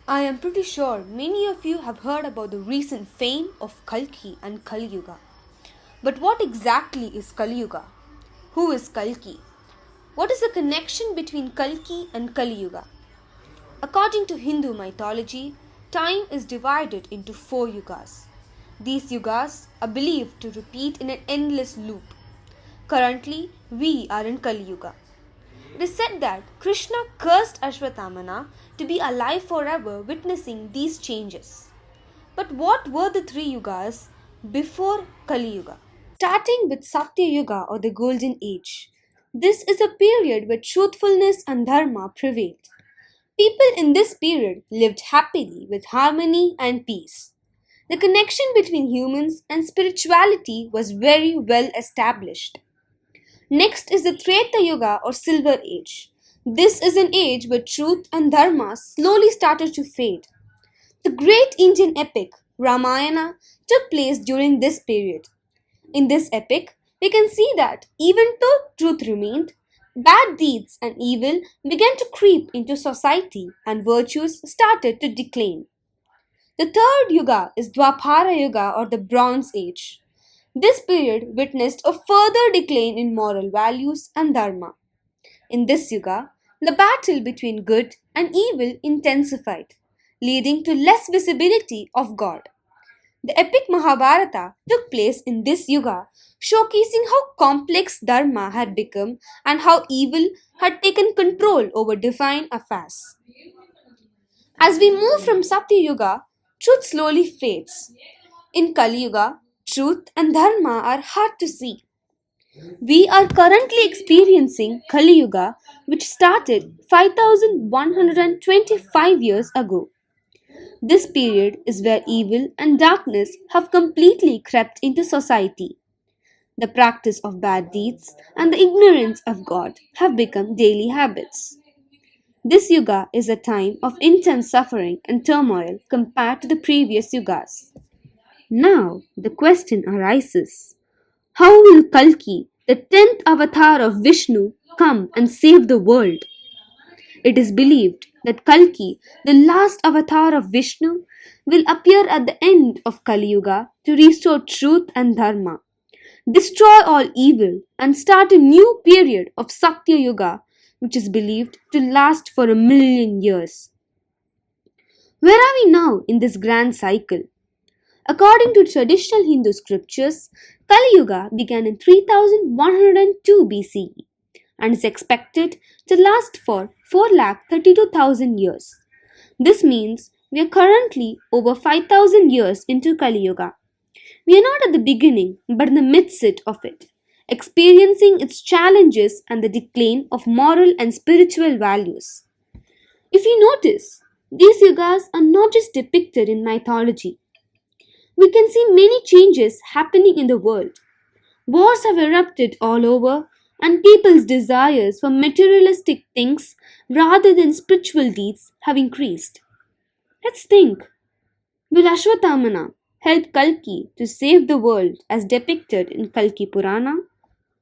I am pretty sure many of you have heard about the recent fame of Kalki and Kali Yuga. But what exactly is Kali Yuga? Who is Kalki? What is the connection between Kalki and Kali Yuga? According to Hindu mythology, time is divided into four yugas. These yugas are believed to repeat in an endless loop. Currently, we are in Kali Yuga. It is said that Krishna cursed Ashwatthama to be alive forever witnessing these changes. But what were the three yugas before Kali Yuga? Starting with Satya Yuga or the Golden Age. This is a period where truthfulness and dharma prevailed. People in this period lived happily with harmony and peace. The connection between humans and spirituality was very well established. Next is the Treta Yuga or Silver Age. This is an age where truth and dharma slowly started to fade. The great Indian epic Ramayana took place during this period. In this epic, we can see that even though truth remained, bad deeds and evil began to creep into society and virtues started to decline. The third yuga is Dwapara Yuga or the Bronze Age. This period witnessed a further decline in moral values and dharma. In this yuga, the battle between good and evil intensified, leading to less visibility of God. The epic Mahabharata took place in this yuga, showcasing how complex dharma had become and how evil had taken control over divine affairs. As we move from Satya Yuga, truth slowly fades. In Kali Yuga, truth and dharma are hard to see. We are currently experiencing Kali Yuga, which started 5125 years ago. This period is where evil and darkness have completely crept into society. The practice of bad deeds and the ignorance of God have become daily habits. This yuga is a time of intense suffering and turmoil compared to the previous yugas. Now, the question arises, how will Kalki, the 10th avatar of Vishnu, come and save the world? It is believed that Kalki, the last avatar of Vishnu, will appear at the end of Kali Yuga to restore truth and dharma, destroy all evil, and start a new period of Satya Yuga, which is believed to last for 1,000,000 years. Where are we now in this grand cycle? According to traditional Hindu scriptures, Kali Yuga began in 3102 BCE and is expected to last for 4,32,000 years. This means we are currently over 5,000 years into Kali Yuga. We are not at the beginning but in the midst of it, experiencing its challenges and the decline of moral and spiritual values. If you notice, these yugas are not just depicted in mythology. We can see many changes happening in the world. Wars have erupted all over, and people's desires for materialistic things rather than spiritual deeds have increased. Let's think, will Ashwatthama help Kalki to save the world as depicted in Kalki Purana?